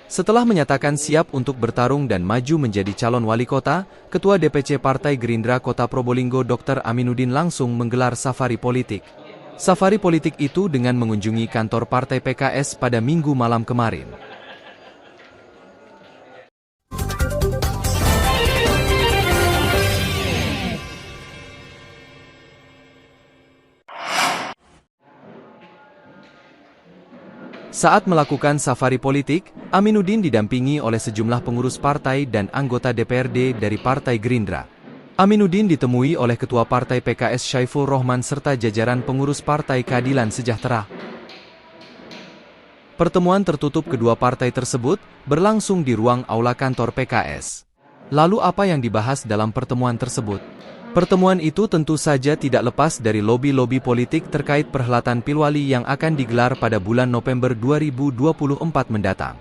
Setelah menyatakan siap untuk bertarung dan maju menjadi calon wali kota, Ketua DPC Partai Gerindra Kota Probolinggo Dr. Aminuddin langsung menggelar safari politik. Safari politik itu dengan mengunjungi kantor Partai PKS pada Minggu malam kemarin. Saat melakukan safari politik, Aminuddin didampingi oleh sejumlah pengurus partai dan anggota DPRD dari Partai Gerindra. Aminuddin ditemui oleh Ketua Partai PKS Syaiful Rohman serta jajaran pengurus Partai Keadilan Sejahtera. Pertemuan tertutup kedua partai tersebut berlangsung di ruang aula kantor PKS. Lalu apa yang dibahas dalam pertemuan tersebut? Pertemuan itu tentu saja tidak lepas dari lobi-lobi politik terkait perhelatan Pilwali yang akan digelar pada bulan November 2024 mendatang.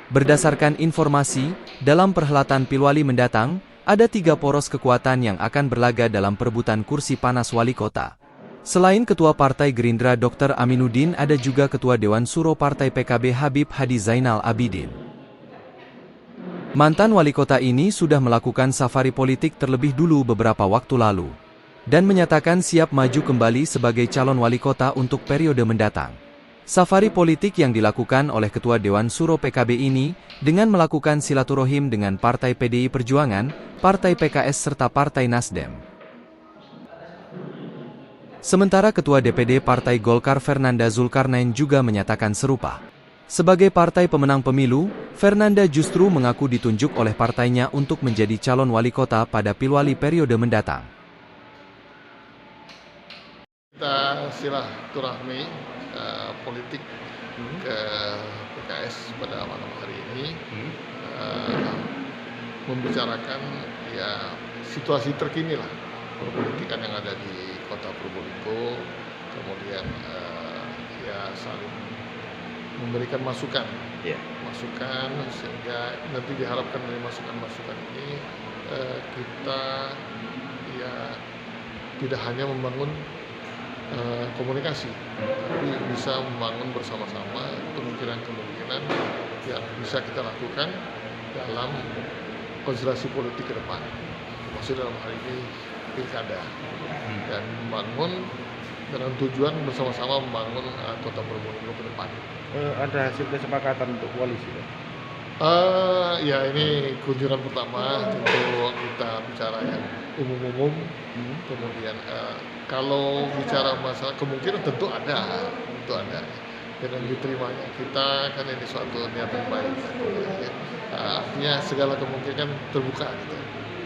Berdasarkan informasi, dalam perhelatan Pilwali mendatang, ada 3 poros kekuatan yang akan berlaga dalam perebutan kursi panas wali kota. Selain Ketua Partai Gerindra Dr. Aminuddin, ada juga Ketua Dewan Suro Partai PKB Habib Hadi Zainal Abidin. Mantan wali kota ini sudah melakukan safari politik terlebih dulu beberapa waktu lalu, dan menyatakan siap maju kembali sebagai calon wali kota untuk periode mendatang. Safari politik yang dilakukan oleh Ketua Dewan Suro PKB ini, dengan melakukan silaturahim dengan Partai PDI Perjuangan, Partai PKS serta Partai Nasdem. Sementara Ketua DPD Partai Golkar Fernanda Zulkarnain juga menyatakan serupa. Sebagai partai pemenang pemilu, Fernanda justru mengaku ditunjuk oleh partainya untuk menjadi calon wali kota pada Pilwali periode mendatang. Kita silaturahmi politik ke PKS pada malam hari ini, membicarakan ya situasi terkini lah perpolitikan yang ada di Kota Probolinggo, kemudian ya saling memberikan masukan sehingga nanti diharapkan dari masukan-masukan ini kita ya tidak hanya membangun komunikasi, tapi bisa membangun bersama-sama kemungkinan-kemungkinan yang bisa kita lakukan dalam konstelasi politik ke depan, maksud dalam hal ini pilkada, dan membangun dengan tujuan bersama-sama membangun Kota Probolinggo ke depan. Ada hasil kesepakatan untuk koalisi? Ya ini kunjungan pertama, tentu kita bicara yang umum-umum. Kemudian kalau bicara masalah kemungkinan tentu ada. Dengan diterimanya kita kan ini suatu niatan baik. Artinya segala kemungkinan terbuka gitu.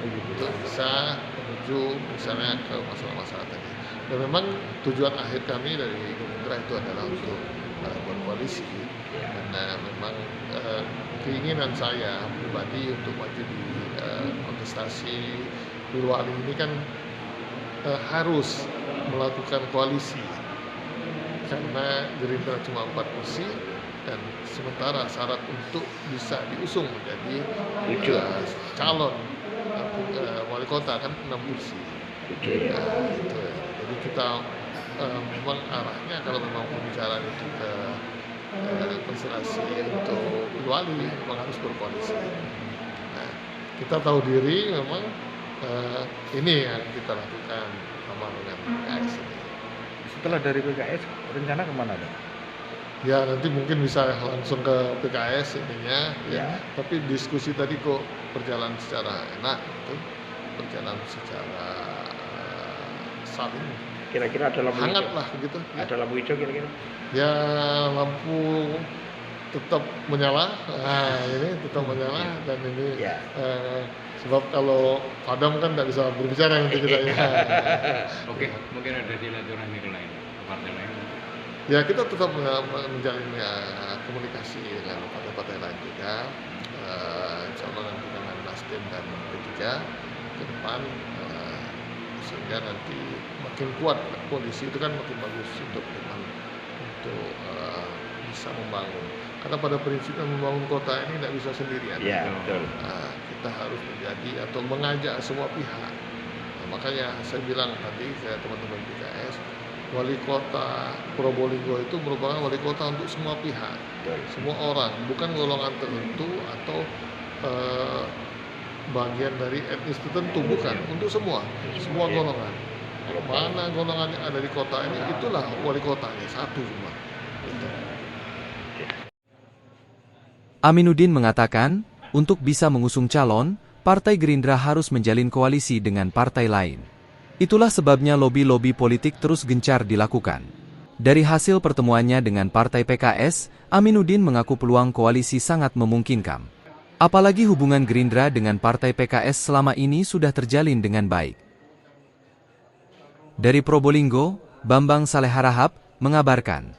Untuk bisa menuju misalnya ke masalah-masalah tadi. Dan memang tujuan akhir kami dari Gerindra itu adalah untuk berkoalisi, karena memang keinginan saya pribadi untuk maju di kontestasi Pilwali ini kan harus melakukan koalisi, karena Gerindra cuma 4 kursi dan sementara syarat untuk bisa diusung menjadi calon wali kota kan 6 kursi. Jadi kita memang arahnya kalau memang pembicaraan itu ke konstelasi untuk Pilwali memang harus berkoalisi. Nah, kita tahu diri memang ini yang kita lakukan sama dengan PKS ini. Setelah dari PKS, rencana kemana dong? Ya nanti mungkin bisa langsung ke PKS ininya, ya. Tapi diskusi tadi kok berjalan secara enak, gitu. Berjalan secara saling Kira-kira ada lampu hangat hijau? lah begitu. Ada lampu hijau kira-kira? Ya lampu tetap menyala. Nah ini tetap menyala dan ini sebab kalau padam kan tidak bisa berbicara nanti kita ya. Oke, mungkin ada silaturahmi lain, partai lain. Ya kita tetap menjalin komunikasi dengan partai-partai lain juga. Insya Allah nanti dengan Nasdem dan P3 ke depan, sehingga nanti makin kuat koalisi itu kan makin bagus untuk bisa membangun. Karena pada prinsipnya membangun kota ini tidak bisa sendirian. Iya, betul. Kita harus menjadi atau mengajak semua pihak. Makanya saya bilang tadi ke teman-teman PKS, wali kota Probolinggo itu merupakan wali kota untuk semua pihak, semua orang, bukan golongan tertentu atau bagian dari etnis tertentu, bukan, untuk semua golongan. Mana golongan yang ada di kota ini, itulah wali kotanya, satu cuma. Gitu. Aminuddin mengatakan, untuk bisa mengusung calon, Partai Gerindra harus menjalin koalisi dengan partai lain. Itulah sebabnya lobi-lobi politik terus gencar dilakukan. Dari hasil pertemuannya dengan Partai PKS, Aminuddin mengaku peluang koalisi sangat memungkinkan. Apalagi hubungan Gerindra dengan Partai PKS selama ini sudah terjalin dengan baik. Dari Probolinggo, Bambang Saleh Harahap mengabarkan.